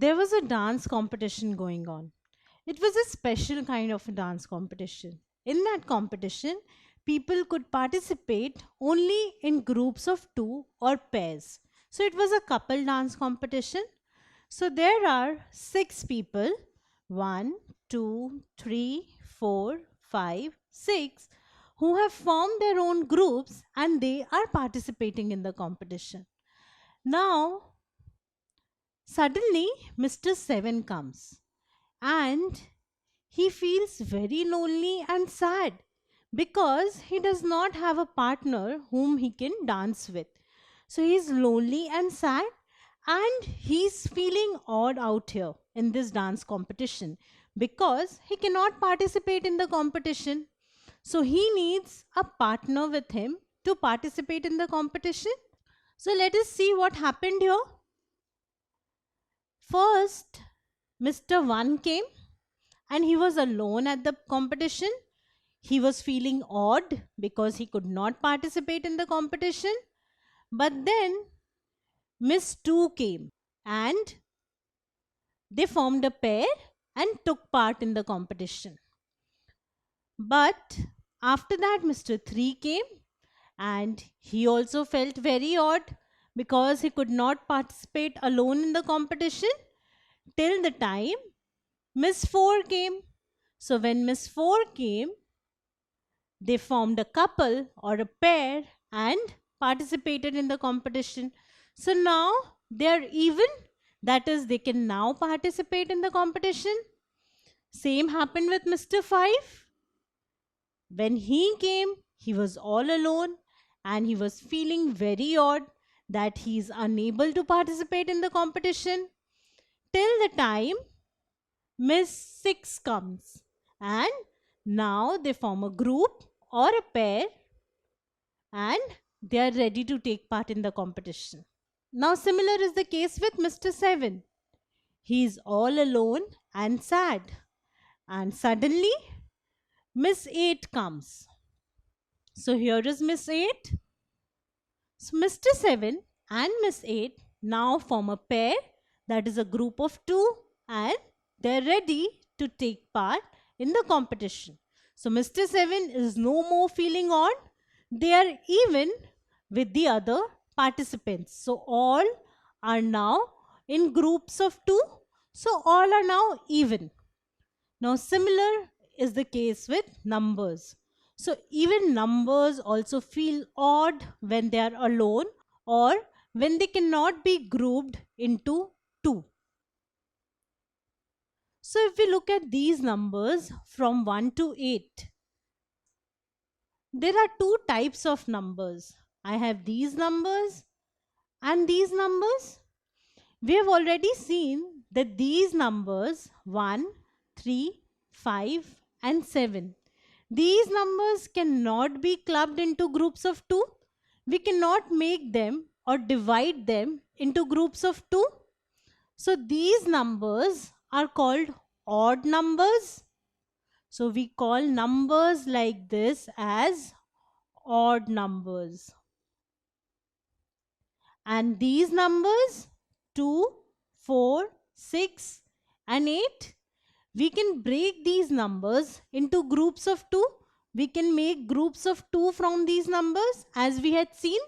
there was a dance competition going on. It was a special kind of a dance competition. In that competition, people could participate only in groups of two or pairs. So it was a couple dance competition. So there are six people: one, two, three, four, five, six, who have formed their own groups and they are participating in the competition. Now, suddenly, Mr. Seven comes and he feels very lonely and sad because he does not have a partner whom he can dance with. So he's lonely and sad and he's feeling odd out here in this dance competition because he cannot participate in the competition. So he needs a partner with him to participate in the competition. So let us see what happened here. First, Mr. One came and he was alone at the competition. He was feeling odd because he could not participate in the competition. But then Miss Two came and they formed a pair and took part in the competition. But after that, Mr. Three came and he also felt very odd because he could not participate alone in the competition till the time Miss Four came. So when Miss Four came, they formed a couple or a pair and participated in the competition. So now they are even, that is, they can now participate in the competition. Same happened with Mr. Five. When he came, he was all alone and he was feeling very odd that he is unable to participate in the competition till the time Miss Six comes. And now they form a group or a pair and they are ready to take part in the competition. Now, similar is the case with Mr. Seven. He is all alone and sad. And suddenly, Miss Eight comes. So, here is Miss Eight. So, Mr. Seven and Miss Eight now form a pair, that is a group of two, and they're ready to take part in the competition. So, Mr. Seven is no more feeling odd, they are even with the other participants. So, all are now in groups of two, so all are now even. Now, similar is the case with numbers. So, even numbers also feel odd when they are alone or when they cannot be grouped into two. So, if we look at these numbers from 1 to 8, there are two types of numbers. I have these numbers and these numbers. We have already seen that these numbers 1, 3, 5 and 7, these numbers cannot be clubbed into groups of 2. We cannot make them or divide them into groups of 2. So these numbers are called odd numbers. So we call numbers like this as odd numbers. And these numbers 2, 4, 6 and 8, we can break these numbers into groups of 2. We can make groups of 2 from these numbers as we had seen.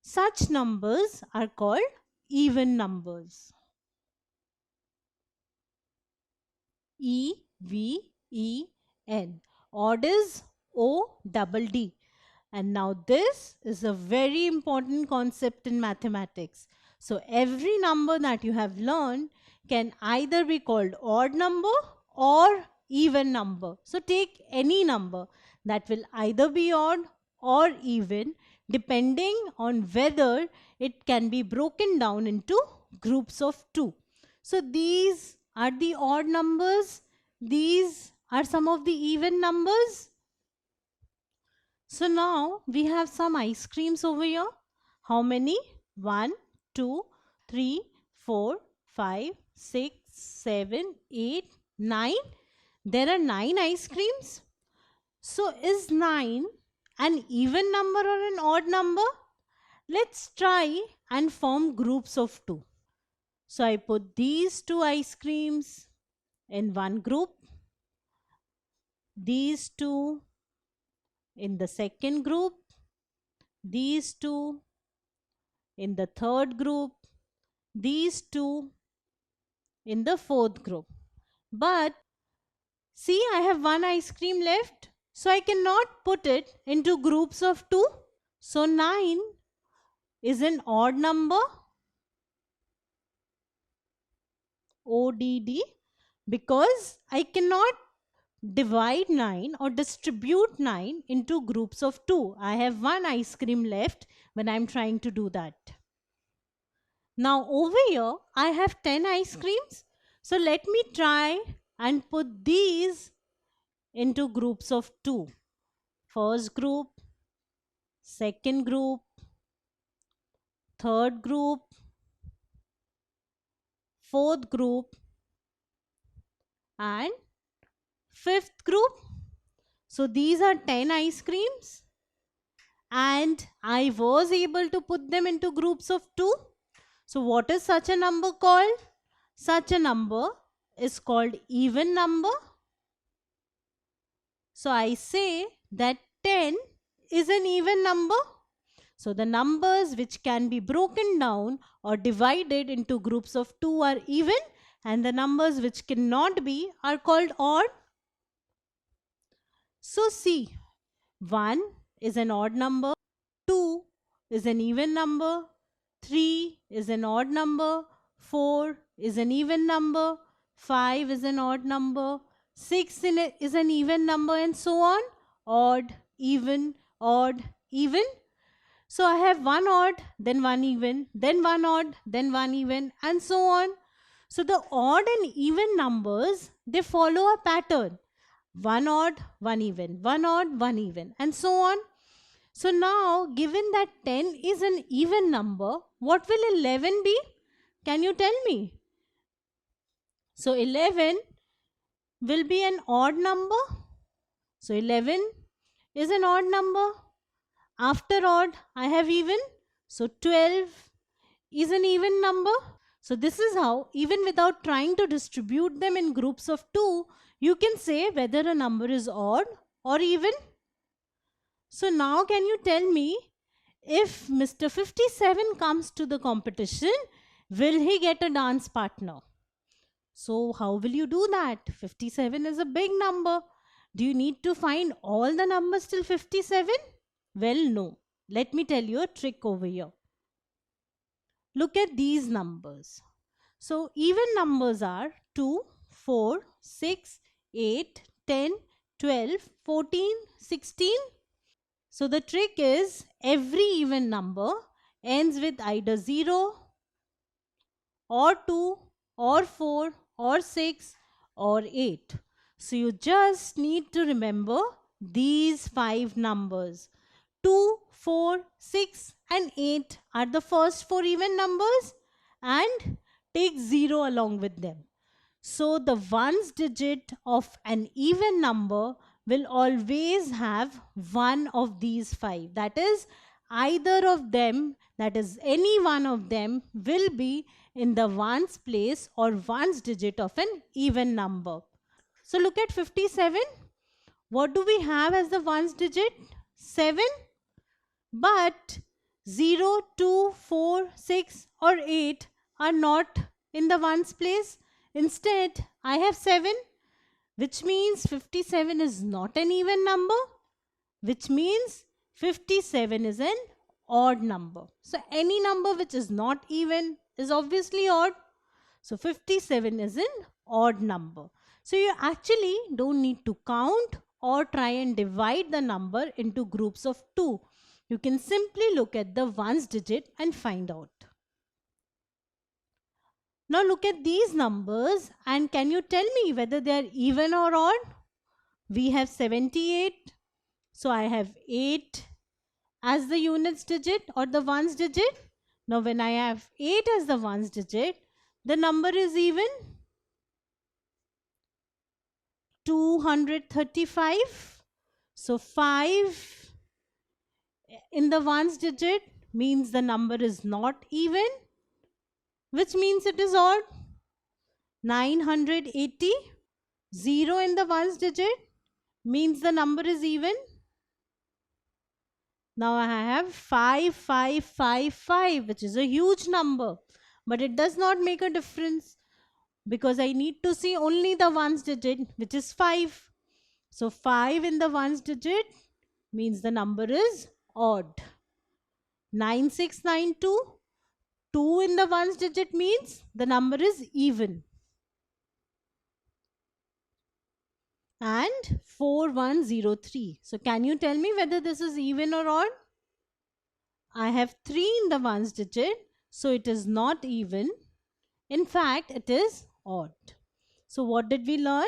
Such numbers are called even numbers. E-V-E-N. Odd is O-double-D. And now this is a very important concept in mathematics. So every number that you have learned can either be called odd number or even number. So take any number that will either be odd or even depending on whether it can be broken down into groups of 2. So these are the odd numbers. These are some of the even numbers. So now we have some ice creams over here. How many? 1, 2, 3, 4, 5, 6, 7, 8, 9. There are 9 ice creams. So is 9 an even number or an odd number? Let's try and form groups of 2. So I put these two ice creams in one group, these two in the second group, these two in the third group, these two in the fourth group. But see, I have one ice cream left, so I cannot put it into groups of 2. So 9 is an odd number, ODD, because I cannot divide 9 or distribute 9 into groups of 2. I have one ice cream left when I'm trying to do that. Now over here, I have 10 ice creams. So let me try and put these into groups of 2. First group, second group, third group, fourth group, and fifth group. So these are 10 ice creams, and I was able to put them into groups of 2. So what is such a number called? Such a number is called even number. So I say that 10 is an even number. So the numbers which can be broken down or divided into groups of 2 are even, and the numbers which cannot be are called odd. So see, 1 is an odd number, 2 is an even number, 3 is an odd number, 4 is an even number, 5 is an odd number, 6 is an even number, and so on. Odd, even, odd, even. So I have one odd, then one even, then one odd, then one even, and so on. So the odd and even numbers, they follow a pattern. One odd, one even, one odd, one even, and so on. So now, given that 10 is an even number, what will 11 be? Can you tell me? So 11 will be an odd number. So 11 is an odd number. After odd, I have even. So 12 is an even number. So this is how, even without trying to distribute them in groups of 2, you can say whether a number is odd or even. So now can you tell me, if Mr. 57 comes to the competition, will he get a dance partner? So how will you do that? 57 is a big number. Do you need to find all the numbers till 57? Well, no. Let me tell you a trick over here. Look at these numbers. So even numbers are 2, 4, 6, 8, 10, 12, 14, 16. So the trick is, every even number ends with either 0 or 2 or 4 or 6 or 8. So you just need to remember these 5 numbers. 2, 4, 6 and 8 are the first 4 even numbers, and take 0 along with them. So the ones digit of an even number will always have one of these 5. That is, either of them, that is any one of them, will be in the ones place or ones digit of an even number. So look at 57. What do we have as the ones digit? 7. But 0, 2, 4, 6 or 8 are not in the ones place. Instead, I have 7, which means 57 is not an even number, which means 57 is an odd number. So any number which is not even is obviously odd. So 57 is an odd number. So you actually don't need to count or try and divide the number into groups of 2. You can simply look at the ones digit and find out. Now look at these numbers, and can you tell me whether they are even or odd? We have 78. So I have 8 as the units digit or the ones digit. Now when I have 8 as the ones digit, the number is even. 235. So 5 in the ones digit means the number is not even. which means it is odd. 980, 0 in the ones digit means the number is even. Now I have 5555, which is a huge number, but it does not make a difference because I need to see only the ones digit, which is 5. So 5 in the ones digit means the number is odd. 9692, 2 in the ones digit means the number is even. And 4103. So can you tell me whether this is even or odd? I have 3 in the ones digit, so it is not even. In fact, it is odd. So what did we learn?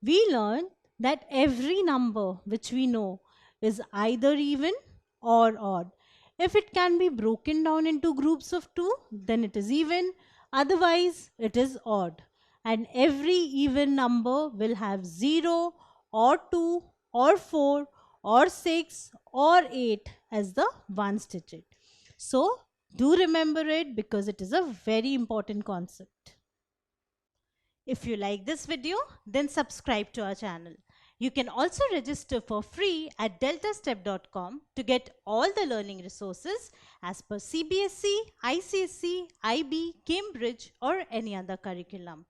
We learned that every number which we know is either even or odd. If it can be broken down into groups of 2, then it is even. Otherwise, it is odd. And every even number will have 0 or 2 or 4 or 6 or 8 as the ones digit. So, do remember it because it is a very important concept. If you like this video, then subscribe to our channel. You can also register for free at deltastep.com to get all the learning resources as per CBSE, ICSE, IB, Cambridge or any other curriculum.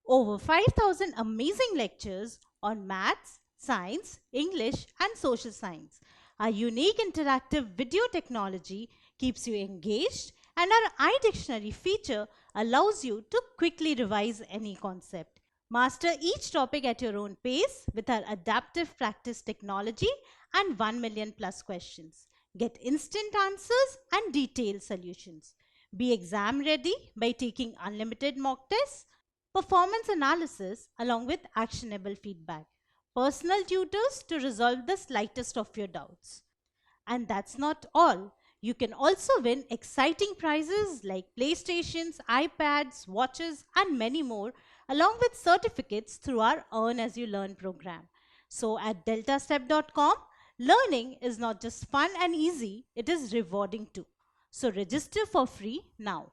Over 5,000 amazing lectures on maths, science, English and social science. Our unique interactive video technology keeps you engaged and our iDictionary feature allows you to quickly revise any concept. Master each topic at your own pace with our adaptive practice technology and 1 million plus questions. Get instant answers and detailed solutions. Be exam ready by taking unlimited mock tests, performance analysis along with actionable feedback, personal tutors to resolve the slightest of your doubts. And that's not all. You can also win exciting prizes like PlayStations, iPads, watches, and many more, along with certificates through our Earn As You Learn program. So at deltastep.com, learning is not just fun and easy, it is rewarding too. So register for free now.